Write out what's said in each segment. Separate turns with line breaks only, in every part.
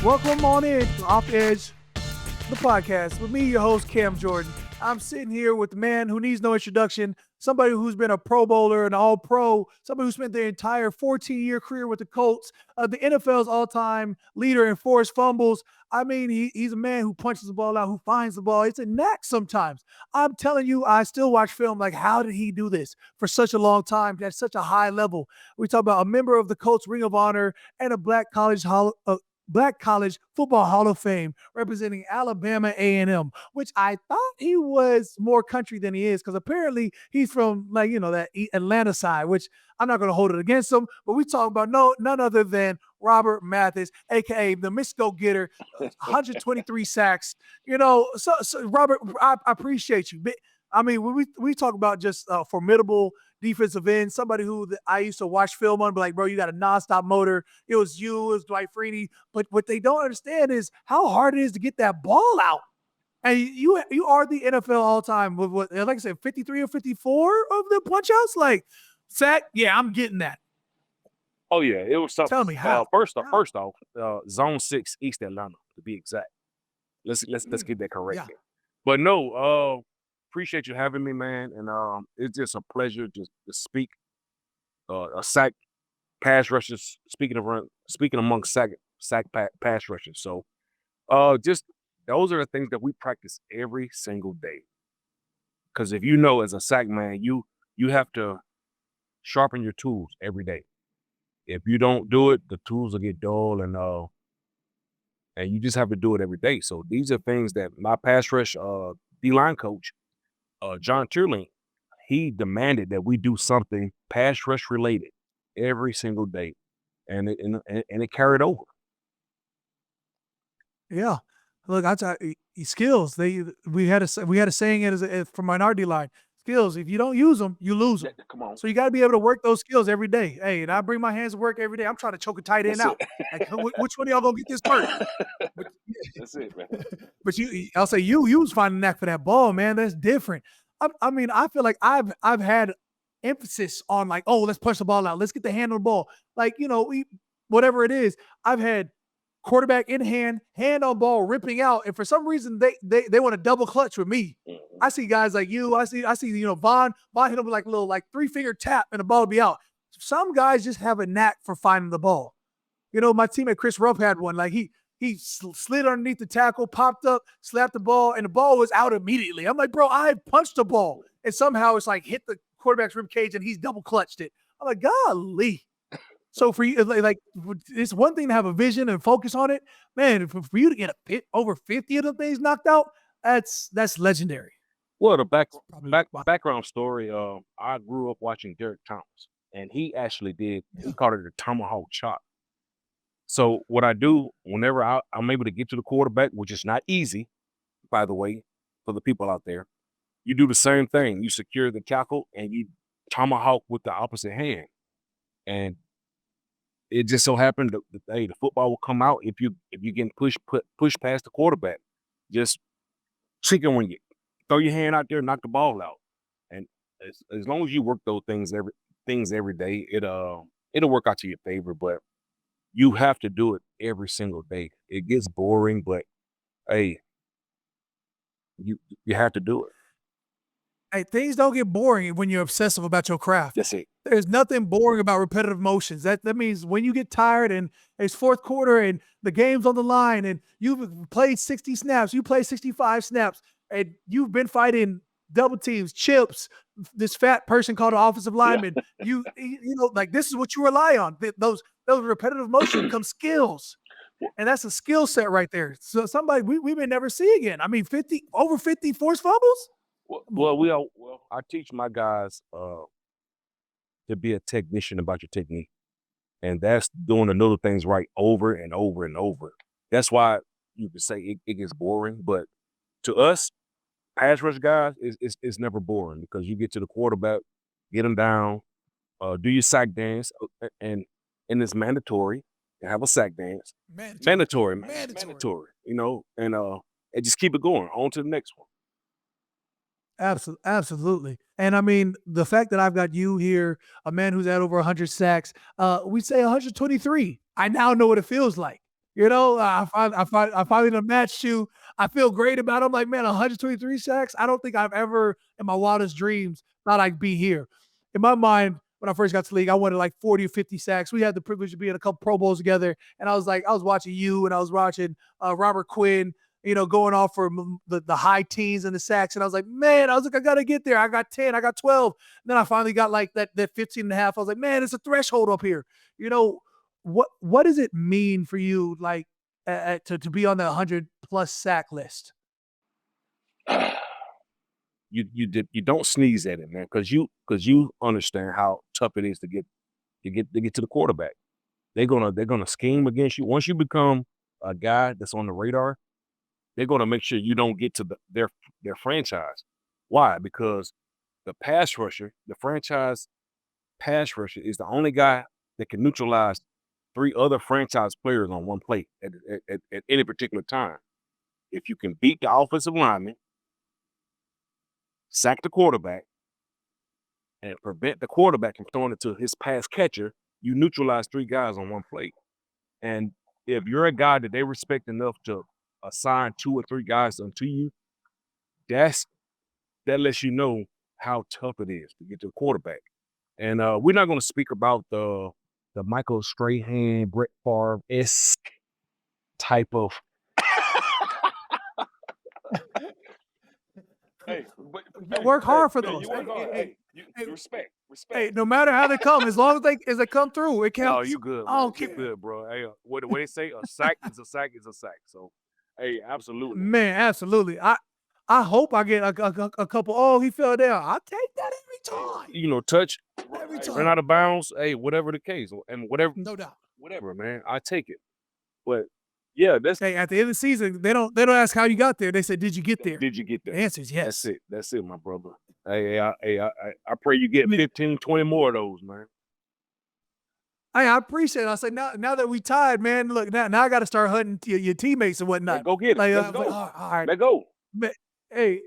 Welcome on in to Off Edge, the podcast, with me, your host, Cam Jordan. I'm sitting here with the man who needs no introduction, somebody who's been a Pro Bowler, an All-Pro, somebody who spent their entire 14-year career with the Colts, the NFL's all-time leader in forced fumbles. I mean, he's a man who punches the ball out, who finds the ball. It's a knack sometimes. I'm telling you, I still watch film like, how did he do this for such a long time at such a high level? We talk about a member of the Colts Ring of Honor and a Black College Football Hall of Fame representing Alabama A&M, which I thought he was more country than he is, because apparently he's from, like, that Atlanta side, which I'm not going to hold it against him, but we talk about none other than Robert Mathis, a.k.a. the Miss Go-Getter, 123 sacks. So Robert, I appreciate you. I mean, when we talk about just formidable defensive end, somebody who I used to watch film on, but like, bro, you got a nonstop motor. It was Dwight Freeney. But what they don't understand is how hard it is to get that ball out. And you are the NFL all time with what, like I said, 53 or 54 of the punch outs. Like, sack, yeah, I'm getting that.
Oh yeah, it was something.
Tell me how.
First off, Zone 6, East Atlanta, to be exact. Let's get that correct.
Yeah.
But no, appreciate you having me, man. And it's just a pleasure to speak. A sack pass rushers. Speaking among sack pass rushers. So, just those are the things that we practice every single day. Because if you know, as a sack man, you have to sharpen your tools every day. If you don't do it, the tools will get dull, and you just have to do it every day. So these are things that my pass rush D-line coach, John Tierling, he demanded that we do something pass rush related every single day, and it carried over.
Yeah. Look, I tell you, skills. We had a saying it from minority line. Skills. If you don't use them, you lose them.
Come on.
So you got to be able to work those skills every day. Hey, and I bring my hands to work every day. I'm trying to choke a tight end out. Like, which one of y'all gonna get this part?
That's it, man.
But I'll say you was finding knack for that ball, man. That's different. I mean, I feel like I've had emphasis on, like, oh, let's punch the ball out. Let's get the hand on the ball. Like, whatever it is, I've had quarterback in hand on ball, ripping out, and for some reason they want to double clutch with me. I see guys like you. I see Vaughn hit him with like a little 3-finger tap and the ball will be out. Some guys just have a knack for finding the ball. My teammate Chris Rupp had one. Like he slid underneath the tackle, popped up, slapped the ball, and the ball was out immediately. I'm like, bro, I punched the ball, and somehow it's like hit the quarterback's rib cage and he's double clutched it. I'm like, golly. So for you, like, it's one thing to have a vision and focus on it, man. For you to get over 50 of the things knocked out, that's legendary.
Well, the background story. I grew up watching Derek Thomas, and he actually he called it a tomahawk chop. So what I do whenever I'm able to get to the quarterback, which is not easy, by the way, for the people out there, you do the same thing. You secure the tackle and you tomahawk with the opposite hand, and it just so happened that the football will come out if you get pushed past the quarterback. Just chicken when you throw your hand out there, knock the ball out, and as long as you work those things every day, it'll work out to your favor. But you have to do it every single day. It gets boring, but hey, you have to do it.
Hey, things don't get boring when you're obsessive about your craft.
That's it.
There's nothing boring about repetitive motions. That means when you get tired and it's fourth quarter and the game's on the line and you've played 60 snaps, you play 65 snaps, and you've been fighting double teams, chips, this fat person called an offensive lineman. Yeah. Like, this is what you rely on. Those repetitive motions become skills. And that's a skill set right there. So somebody we may never see again. I mean, over 50 forced fumbles?
Well, I teach my guys to be a technician about your technique. And that's doing the little things right over and over and over. That's why you can say it gets boring. But to us, pass rush guys, it's never boring, because you get to the quarterback, get them down, do your sack dance, and it's mandatory to have a sack dance. Mandatory. And just keep it going on to the next one.
Absolutely. And I mean, the fact that I've got you here, a man who's had over 100 sacks, we say 123. I now know what it feels like. I finally done matched you. I feel great about it. I'm like, man, 123 sacks. I don't think I've ever in my wildest dreams thought I'd be here. In my mind, when I first got to the league, I wanted like 40 or 50 sacks. We had the privilege of being in a couple Pro Bowls together, and I was like, I was watching you, and I was watching Robert Quinn, going off for the high teens and the sacks, and I was like, man, I was like, I gotta get there. I got 10, I got 12. And then I finally got like that 15 and a half. I was like, man, it's a threshold up here. You know, what does it mean for you, like, to be on the 100+ sack list?
You don't sneeze at it, man, because you understand how tough it is to get to the quarterback. They're gonna scheme against you. Once you become a guy that's on the radar, they're gonna make sure you don't get to their franchise. Why? Because the franchise pass rusher is the only guy that can neutralize 3 other franchise players on one play at any particular time. If you can beat the offensive lineman, sack the quarterback, and prevent the quarterback from throwing it to his pass catcher, you neutralize 3 guys on one play. And if you're a guy that they respect enough to assign 2 or 3 guys unto you, that lets you know how tough it is to get to the quarterback. And we're not going to speak about the Michael Strahan, Brett Favre-esque type of. Hey, but
You work hard for those.
you work hard.
Hey,
Respect,
hey,
respect.
no matter how they come, as long as they come through, it
Oh,
counts.
you good,
I
man.
don't
You
care.
good, bro. Hey, what the way they say, a sack is a sack is a sack. So, hey, absolutely.
Man, absolutely. I hope I get a couple. Oh, he fell down. I take that every time.
Touch,
Every
run
time.
out of bounds. Hey, whatever the case, and
No doubt.
whatever, man. I take it. But yeah, that's
Hey, at the end of the season, they don't ask how you got there. They say, did you get there?
did you get
The
there?
answer is
That's
yes.
it. That's it, my brother. I pray you get
I mean,
15, 20 more of those, man.
I appreciate it. I say now that we tied, man. Look, now I got to start hunting your teammates and
Like,
whatnot.
go get it.
Like,
Let's
I was like,
go.
all right,
Let go.
man, hey,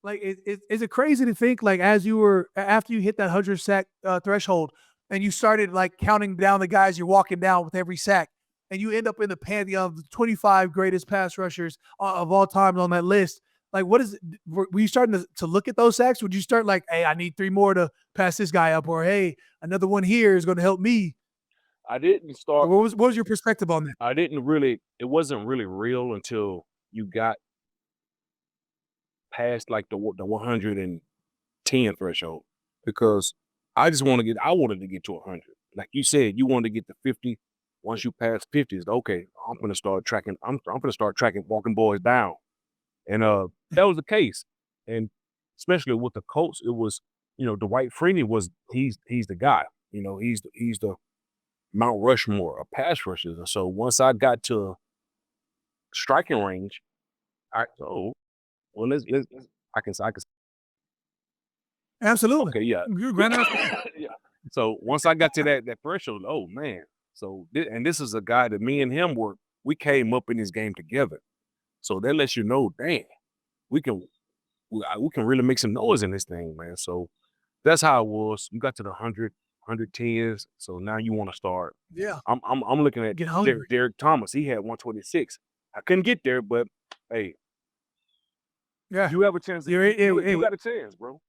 like, is it crazy to think, like, as you were after you hit that 100 sack threshold, and you started like counting down the guys you're walking down with every sack, and you end up in the pantheon of the 25 greatest pass rushers of all time on that list. Like, what is it? Were you starting to look at those sacks? Would you start like, hey, I need 3 more to pass this guy up, or hey, another one here is going to help me?
I didn't
Or
start.
what was your perspective on that?
I didn't really. It wasn't really real until you got past like the 110 threshold, because I wanted to get to 100. Like you said, you wanted to get to 50. Once you pass 50, it's okay. I'm gonna start tracking. I'm gonna start tracking walking boys down, and that was the case. And especially with the Colts, it was, Dwight Freeney was he's the guy. He's the Mount Rushmore of pass rushers. And so once I got to striking range, well, I can.
Absolutely.
Okay, yeah.
You're grand.
Yeah. So once I got to that threshold, oh man. So and this is a guy that me and him we came up in this game together. So that lets you know, dang, we can we can really make some noise in this thing, man. So that's how it was. You got to the 110s. So now you want to start.
Yeah.
I'm looking at
Get hungry.
Derek Thomas. He had 126. I couldn't get there, but hey,
Yeah.
you have a chance.
You're
You got a chance, bro.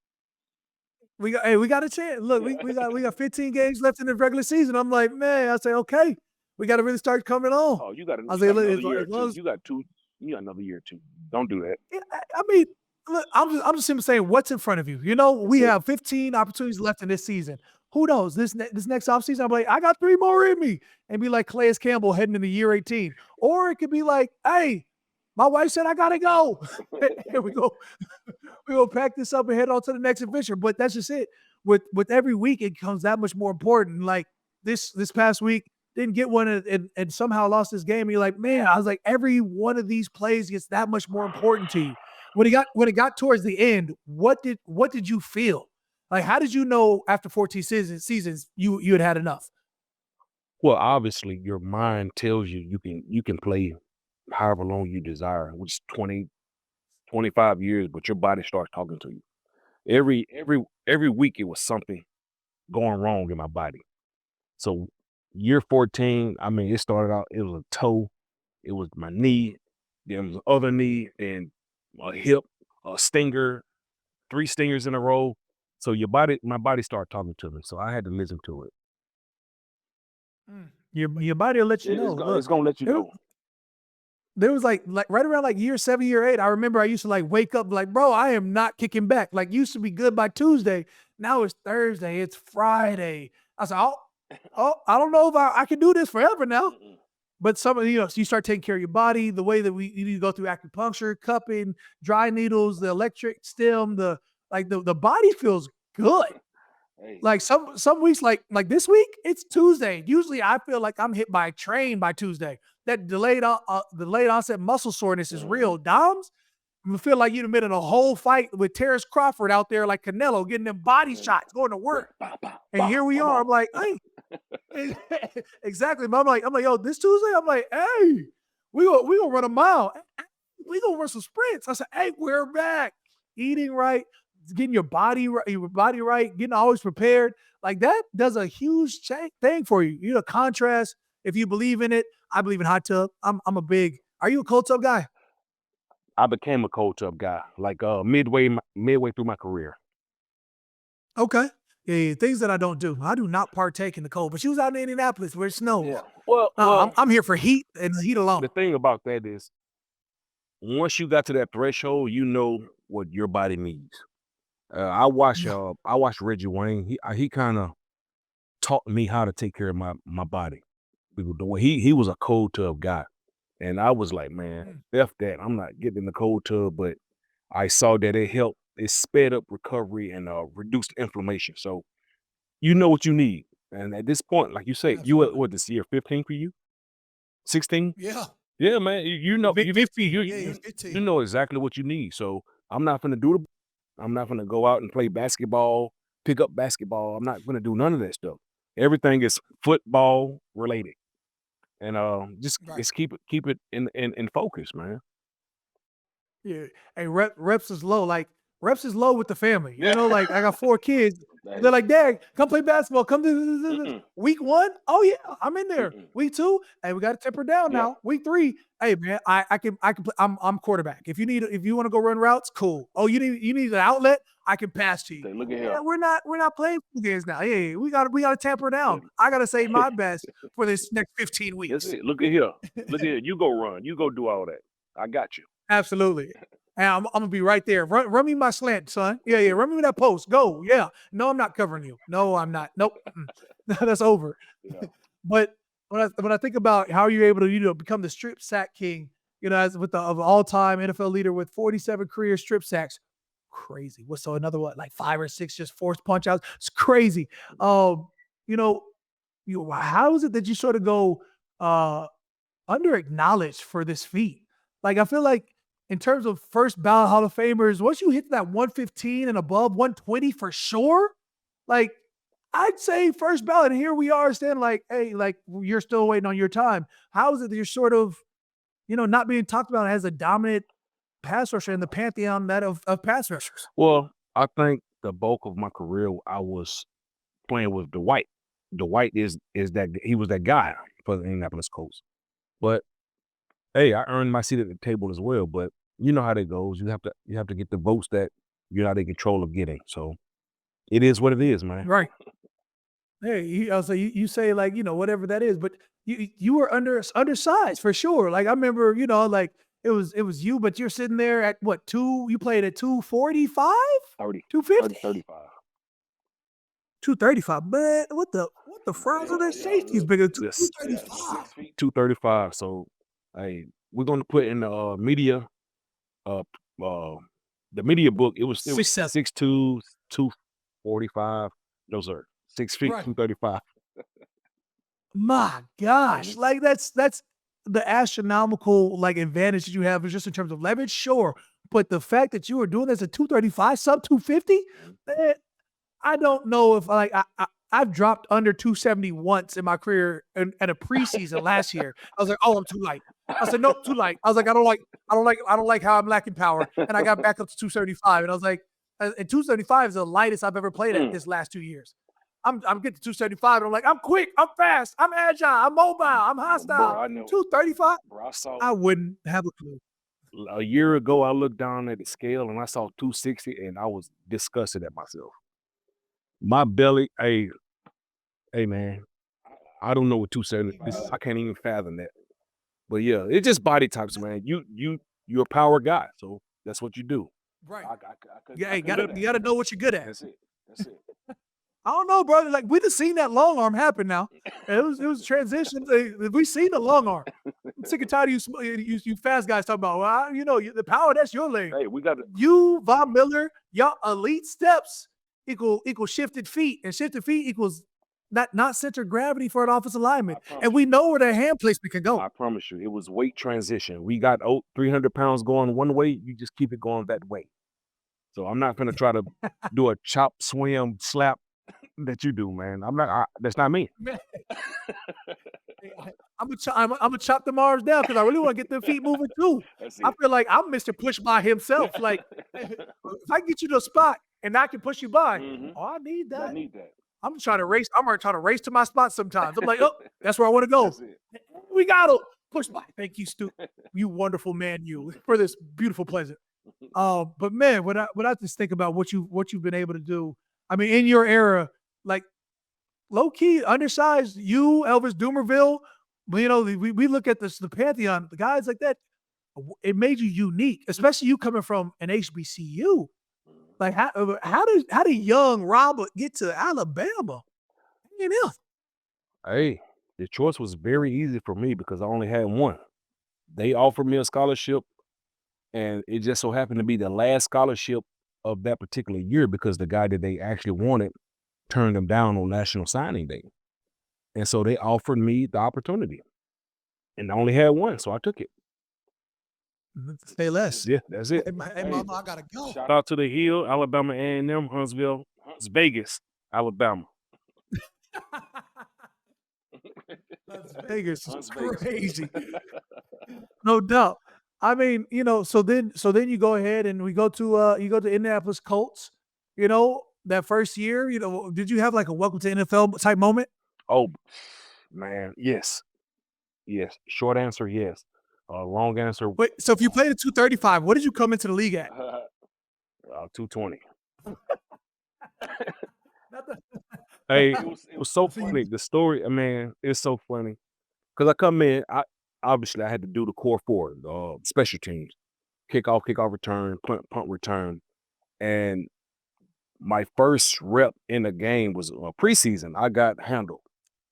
we got a chance. Look, we got 15 games left in the regular season. I'm like, man, I say, okay, we got to really start coming on.
Oh, you got
I
you
say,
got
look,
another year or
as long
two.
as
You got another year or two. Don't do that.
I mean, look, I'm just simply saying what's in front of you.
That's
We
it.
have 15 opportunities left in this season. Who knows? This next offseason, I'm like, I got 3 more in me, and be like Calais Campbell heading into year 18. Or it could be like, hey, my wife said I gotta go. Here we go. We will pack this up and head on to the next adventure. But that's just it. With every week, it becomes that much more important. Like this past week, didn't get one and somehow lost this game. And you're like, man, I was like, every one of these plays gets that much more important to you. When it got towards the end, what did you feel? Like, how did you know after 14 seasons you had enough?
Well, obviously, your mind tells you you can play however long you desire, which is 20, 25 years, but your body starts talking to you. Every week, it was something going wrong in my body. So year 14, I mean, it started out, it was a toe, it was my knee, then it was the other knee, and a hip, a stinger, 3 stingers in a row. So my body started talking to me, so I had to listen to it.
Your body will let you know.
It's
Look,
gonna let you
there,
know.
there was like right around like year 7, year 8. I remember I used to like wake up like, bro, I am not kicking back. Like used to be good by Tuesday. Now it's Thursday. It's Friday. I said, I don't know if I can do this forever now. But some of so you start taking care of your body, the way that you need to go through acupuncture, cupping, dry needles, the electric stim, the body feels good.
Hey,
Like some weeks, like this week, it's Tuesday. Usually, I feel like I'm hit by a train by Tuesday. That delayed onset muscle soreness is real. Doms, I feel like you'd have been in a whole fight with Terrence Crawford out there, like Canelo, getting them body shots, going to work. And here we are. I'm like, hey, exactly. But I'm like, yo, this Tuesday, I'm like, hey, we gonna run a mile. We gonna run some sprints. I said, hey, we're back. Eating right, getting your body right, getting always prepared. Like that does a huge thing for you. You know, contrast. If you believe in it, I believe in hot tub. I'm a big. Are you a cold tub guy?
I became a cold tub guy, like midway through my career.
Okay. Yeah, things that I don't do. I do not partake in the cold. But she was out in Indianapolis where it snows.
Yeah. Well,
I'm here for heat and the heat alone.
the thing about that is, once you got to that threshold, you know what your body needs.
Yeah.
I watched Reggie Wayne. He kind of taught me how to take care of my body. The way he was a cold tub guy, and I was like, man,
Mm.
f that. I'm not getting in the cold tub, but I saw that it helped. It sped up recovery and reduced inflammation. So you know what you need. And at this point, like you say, you
Absolutely.
what this year 15 for you, 16?
Yeah.
Yeah, man. You know
15. Yeah, 15.
you know exactly what you need. So I'm not gonna I'm not gonna go out and play basketball, pick up basketball. I'm not gonna do none of that stuff. Everything is football related. And
Right.
just keep it in focus, man.
Yeah. Hey, reps is low. Like reps is low with the family.
Yeah.
Like I got 4 kids. They're
Hey,
like, Dad, come play basketball. Come to
mm-mm,
week 1. Oh yeah, I'm in there.
mm-mm.
Week 2, hey, we got to temper down
Yeah.
now. Week 3, hey man, I can play. I'm quarterback. If you want to go run routes, cool. Oh, you need an outlet, I can pass to you.
Say, look at
Yeah,
here.
we're not playing games now. Yeah, we got to tamper down.
Say,
I got to save my best for this next 15
that's
weeks.
it. Look at here. Look at here. You go run. You go do all that. I got you.
Absolutely. And I'm gonna be right there. Run me my slant, son. Yeah, yeah. Run me that post. Go. Yeah. No, I'm not covering you. No, I'm not. Nope. That's over.
Yeah.
But when I think about how you're able to become the strip sack king, as with the of all time NFL leader with 47 career strip sacks, crazy. What so another what like 5 or 6 just forced punch outs? It's crazy. You know, how is it that you sort of go under acknowledged for this feat? Like I feel like in terms of first ballot Hall of Famers, once you hit that 115 and above, 120 for sure, like I'd say first ballot. And here we are standing like, hey, like you're still waiting on your time. How is it that you're sort of, not being talked about as a dominant pass rusher in the pantheon that of pass rushers?
Well, I think the bulk of my career I was playing with Dwight. Dwight is that he was that guy for the Indianapolis Colts. But hey, I earned my seat at the table as well. But you know how that goes. You have to get the votes that you're not in control of getting. So it is what it is, man.
Right. Hey, also you say like whatever that is, but you were undersized for sure. Like I remember, like it was you, but you're sitting there at what 2? You played at 245,
30,
250,
30, 35.
235. But what the fries of that safety is bigger than
Yes, yeah,
235.
6 feet, 235. So hey, we're gonna put in media uh uh the media book. It was
6'7".
6'2", 245. Those are 6 feet,
Right.
235.
My gosh,
Mhm.
like that's the astronomical like advantage that you have is just in terms of leverage, sure. But the fact that you were doing this at 235, sub 250, eh, I don't know if like I've dropped under 270 once in my career at a preseason last year. I was like, oh, I'm too light. I said, nope, too light. I was like, I don't like how I'm lacking power. And I got back up to 275. And I was like, and 275 is the lightest I've ever played at
Mm.
this last 2 years. I'm getting to 275, and I'm like, I'm quick, I'm fast, I'm agile, I'm mobile, I'm hostile.
Bro, I know.
235,
Bro, I saw
I wouldn't have a clue.
a year ago. I looked down at the scale and I saw 260, and I was disgusted at myself. My belly, hey man, I don't know what 270 is. I can't even fathom that. But yeah, it's just body types, man. You're a power guy, so that's what you do.
Right.
I
Yeah,
couldn't do that.
you gotta know what you're good at.
That's it. That's it.
I don't know, brother. Like we just seen that long arm happen now. It was transition. We seen the long arm. I'm sick and tired of you fast guys talking about. Well, the power, that's your lane.
Hey, we got to.
You, Von Miller, y'all elite steps equal shifted feet, and shifted feet equals not center gravity for an offensive lineman. And we know where their hand placement can go.
I promise you, it was weight transition. We got 300 pounds going one way. You just keep it going that way. So I'm not gonna try to do a chop, swim, slap that you do, man. I'm not. That's not me.
I'm gonna chop them arms down because I really want to get their feet moving too. I feel like I'm Mr. Push by himself. Like if I get you to a spot and I can push you by, oh, I need that.
I need that.
I'm trying to race. I'm gonna try to race to my spot sometimes. I'm like, oh, that's where I want to go. We gotta push by. Thank you, Stu. You wonderful man, you for this beautiful pleasant. But man, when I just think about what you've been able to do, I mean, in your era, like low key undersized, you Elvis Dumerville, we look at the pantheon, the guys like that. It made you unique, especially you coming from an HBCU. Like how did young Robert get to Alabama?
Hey, the choice was very easy for me because I only had one. They offered me a scholarship, and it just so happened to be the last scholarship of that particular year because the guy that they actually wanted turned them down on National Signing Day. And so they offered me the opportunity. And I only had one, so I took it.
Say less.
Yeah, that's it.
Hey, mama, I gotta go.
Shout out to the Hill, Alabama A&M, Huntsville, Las Vegas, Alabama.
Las Vegas is crazy. No doubt. I mean, so then you go ahead and you go to Indianapolis Colts. That first year, did you have like a welcome to NFL type moment?
Oh man, yes. Yes. Short answer, yes. Long answer.
Wait, so if you played at 235, what did you come into the league at?
220. Hey, it was so funny. The story, man, it's so funny. Because I come in, I had to do the core four, special teams, kickoff return, punt return. And my first rep in the game was preseason. I got handled.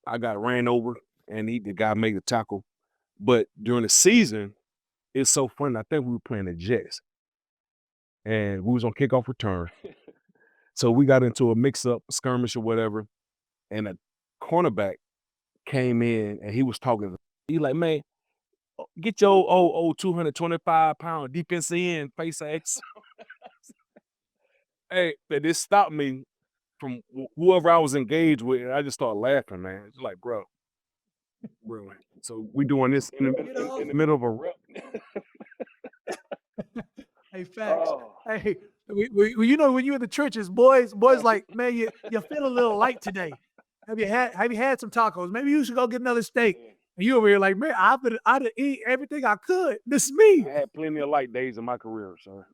I got ran over, and the guy made the tackle. But during the season, it's so funny. I think we were playing the Jets, and we was on kickoff return. So we got into a mix-up, skirmish or whatever, and a cornerback came in, and he was talking. He like, man, get your old 225-pound defensive end, face X. Hey, but this stopped me from whoever I was engaged with. I just started laughing, man. It's like, bro. So we doing this in the middle of a rep.
Hey, facts. Hey, when you're in the trenches, boys like, man, you feel a little light today. Have you had some tacos? Maybe you should go get another steak. And you over here like, man, I'd eat everything I could. This is me.
I had plenty of light days in my career, sir.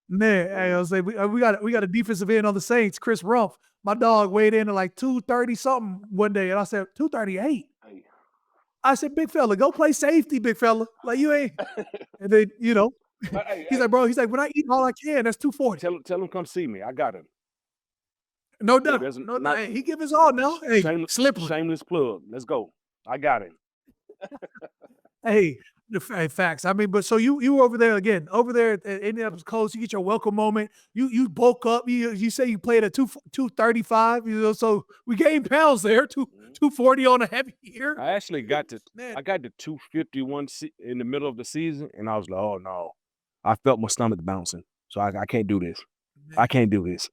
Man, hey, I was like, we got a defensive end on the Saints, Chris Rumpf. My dog weighed in at like 230 something one day, and I said 238. I said, big fella, go play safety, big fella. Like you ain't. And then he's like, bro. He's like, when I eat all I can, that's 240.
Tell him come see me. I got him.
No doubt. Hey, he give his all now. Hey,
shameless plug. Let's go. I got him.
Hey, facts. I mean, but so you were over there at Indianapolis Colts. You get your welcome moment. You bulk up. You say you played at 235. So we gained pounds there. 240 on a heavy year.
I actually got to 251 in the middle of the season, and I was like, oh no, I felt my stomach bouncing. So I can't do this. I can't do this.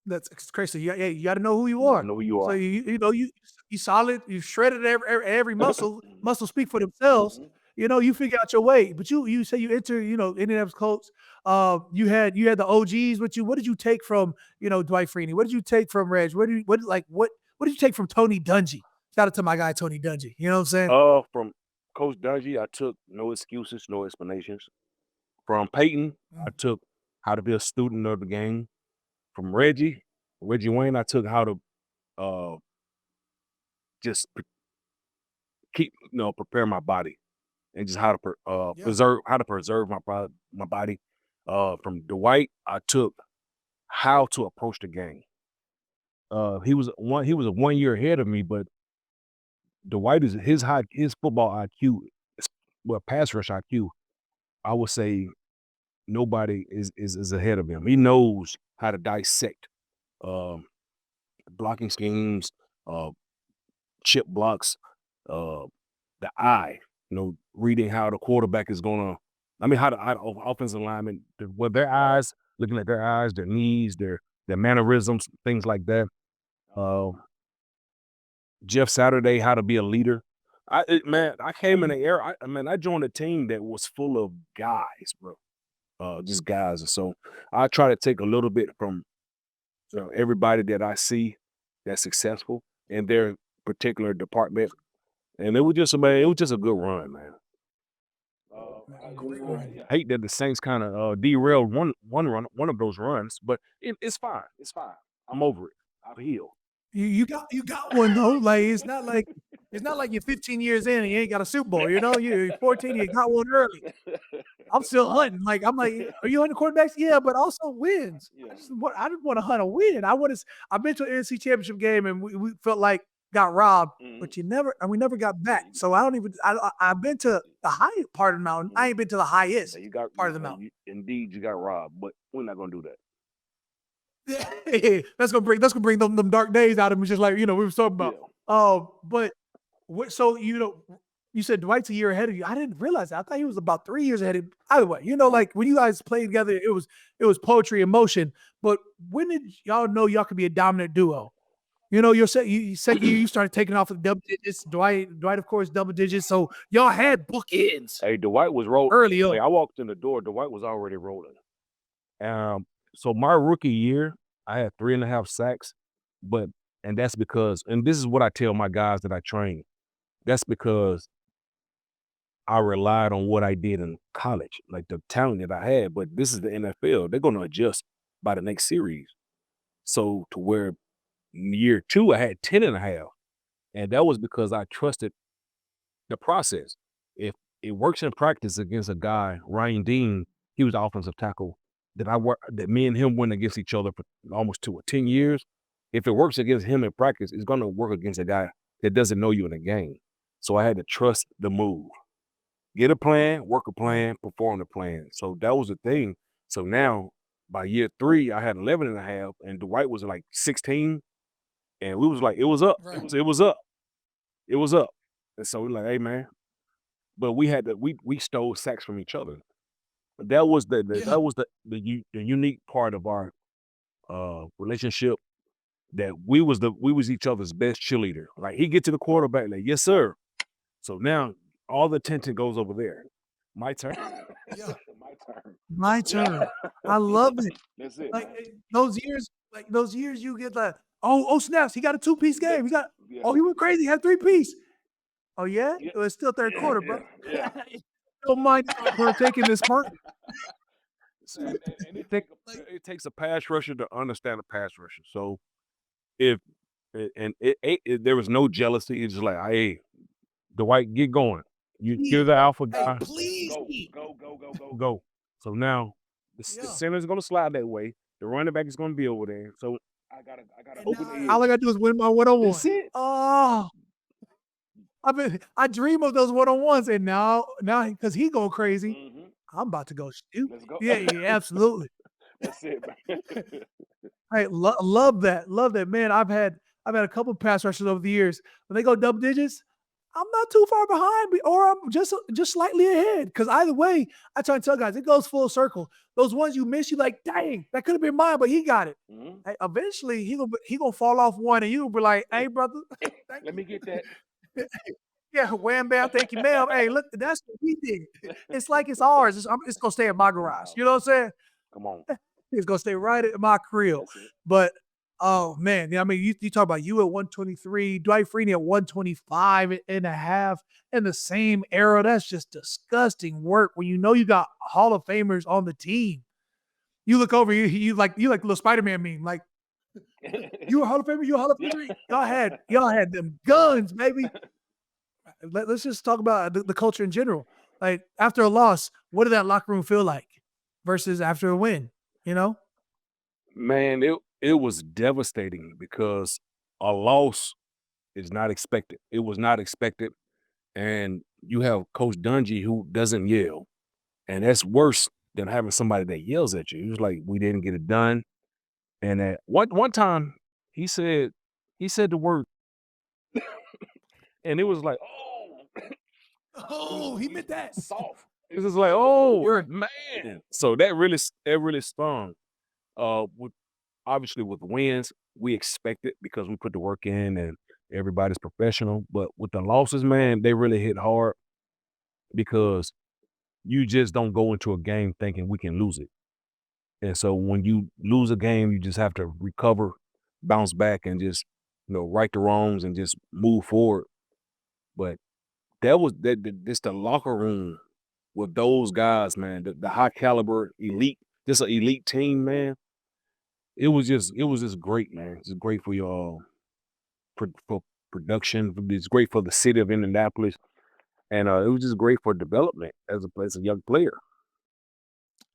That's crazy. You got to know who you are.
Know who you are.
So you solid. You shredded every muscle. Muscles speak for themselves. you figure out your way. But you say you enter, Indianapolis Colts. You had the OGs with you. What did you take from, Dwight Freeney? What did you take from Reg? What did you take from Tony Dungy? Shout out to my guy Tony Dungy. You know what I'm saying?
From Coach Dungy, I took no excuses, no explanations. From Peyton, I took how to be a student of the game. From Reggie Wayne, I took how to just prepare my body and just how to preserve my body. From Dwight, I took how to approach the game. He was a 1 year ahead of me, but Dwight is his football IQ, pass rush IQ. I would say nobody is ahead of him. He knows how to dissect um, blocking schemes, uh, chip blocks, uh, the eye. Reading how the quarterback is gonna. How the offensive lineman, their eyes, looking at their eyes, their knees, their mannerisms, things like that. Jeff Saturday, how to be a leader. I came in the era. I joined a team that was full of guys, bro. Just guys, and so I try to take a little bit from everybody that I see that's successful in their particular department, and it was just a good run, man. I hate that the Saints kind of derailed one of those runs, but it's fine. It's fine. I'm over it. I've healed.
You got one though. Like it's not like you're 15 years in and you ain't got a Super Bowl. You're 14, you got one early. I'm still hunting. I'm like, are you hunting quarterbacks? Yeah, but also wins. I just want to hunt a win. I've been to an NFC Championship game and we felt like got robbed, but we never got back. So I don't even. I've been to the high part of the mountain. I ain't been to the highest part of the mountain.
Indeed, you got robbed, but we're not gonna do that.
That's gonna bring them dark days out of me, just like we were talking about. But so you said Dwight's a year ahead of you. I didn't realize that. I thought he was about 3 years ahead of you. Either way, like when you guys played together, it was poetry in motion. But when did y'all know y'all could be a dominant duo? Your second year you started taking off with double digits. Dwight, of course, double digits. So y'all had bookends.
Hey, Dwight was rolling
early on.
I walked in the door. Dwight was already rolling. So my rookie year, I had 3.5 sacks, and that's because, and this is what I tell my guys that I train. That's because I relied on what I did in college, like the talent that I had. But this is the NFL. They're going to adjust by the next series. So to where year 2, I had 10.5. And that was because I trusted the process. If it works in practice against a guy, Ryan Dean, he was the offensive tackle that me and him went against each other for almost 10 years. If it works against him in practice, it's going to work against a guy that doesn't know you in a game. So I had to trust the move. Get a plan, work a plan, perform the plan. So that was the thing. So now by year 3, I had 11.5, and Dwight was like 16. And we was like, it was up. Right. It was up. It was up. And so we're like, hey man. But we stole sacks from each other. That was the unique part of our relationship, that we was each other's best cheerleader. Like he get to the quarterback, like, yes, sir. So now all the attention goes over there. My turn.
Yeah. My turn. I love it.
That's it.
Like those years you get like, oh snaps, he got a 2-piece game. He went crazy, he had 3-piece. Oh yeah? It was still third quarter, bro. Don't mind taking this part.
And it takes a pass rusher to understand a pass rusher. So if there was no jealousy, it's just like, hey, Dwight, get going. You're the alpha guy.
Please
go. So now the center's gonna slide that way. The running back is gonna be over there. So I gotta open the edge.
All I gotta do is win my one-on-one.
That's it.
Oh, I dream of those one-on-ones, and now because he going crazy, I'm about to go shoot.
Let's go.
Yeah, absolutely.
That's it.
Hey, love that, man. I've had a couple pass rushers over the years. When they go double digits, I'm not too far behind, or I'm just slightly ahead. Because either way, I try to tell guys, it goes full circle. Those ones you miss, you like, dang, that could have been mine, but he got it. Hey, eventually, he gonna fall off one, and you gonna be like, hey, brother,
let me get that.
Yeah, wham bam, thank you, ma'am. Hey, look, that's what we did. It's like it's ours. It's gonna stay in my garage. You know what I'm saying?
Come on.
It's gonna stay right in my crib.
That's it.
But oh man, yeah, I mean, you talk about you at 123, Dwight Freeney at 125 and a half in the same era. That's just disgusting work when you know you got Hall of Famers on the team. You look over, you like little Spider-Man meme, like you a Hall of Famer, you a Hall of Famer. Y'all had them guns, baby. Let's just talk about the culture in general. Like after a loss, what did that locker room feel like versus after a win? You know?
Man, it was devastating because a loss is not expected. It was not expected, and you have Coach Dungy who doesn't yell, and that's worse than having somebody that yells at you. He was like, "We didn't get it done," and at one time he said the word, and it was like, "Oh."
Oh, he meant that.
Soft. It was just like, "Oh,
You're
man." So that really stung. With obviously with wins, we expect it because we put the work in and everybody's professional. But with the losses, man, they really hit hard because you just don't go into a game thinking we can lose it. And so when you lose a game, you just have to recover, bounce back, and just right the wrongs and just move forward. But that was this the locker room with those guys, man, the high caliber elite, just an elite team, man. It was just great, man. It's great for your for production. It's great for the city of Indianapolis, and it was just great for development as a young player.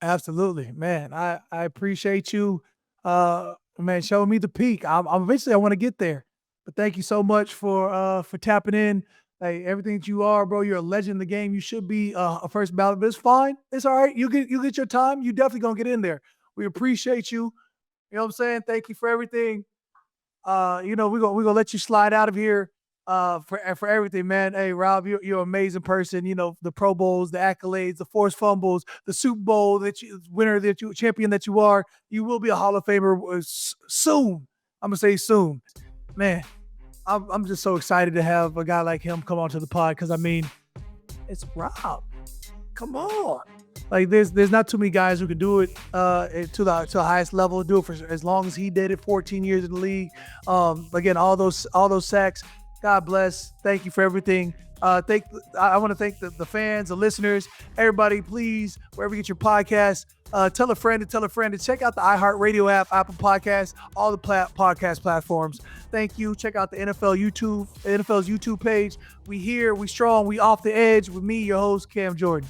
absolutely, man. I appreciate you, man, showing me the peak. I'm eventually I want to get there, but thank you so much for tapping in. Hey, everything that you are, bro. You're a legend in the game. You should be a first ballot, but it's fine. It's all right. You get your time. You definitely gonna get in there. We appreciate you. You know what I'm saying? Thank you for everything. We're gonna let you slide out of here for everything, man. Hey, Rob, you're an amazing person. You know, the Pro Bowls, the accolades, the forced fumbles, the Super Bowl that you winner that you champion that you are. You will be a Hall of Famer soon. I'm gonna say soon. Man, I'm just so excited to have a guy like him come onto the pod because I mean, it's Rob. Come on. Like there's not too many guys who can do it to the highest level, do it for as long as he did it, 14 years in the league. Again, all those sacks. God bless. Thank you for everything. I want to thank the fans, the listeners, everybody. Please, wherever you get your podcast, tell a friend to check out the iHeartRadio app, Apple Podcasts, all the podcast platforms. Thank you. Check out the NFL's YouTube page. We here, we strong, we off the edge with me, your host, Cam Jordan.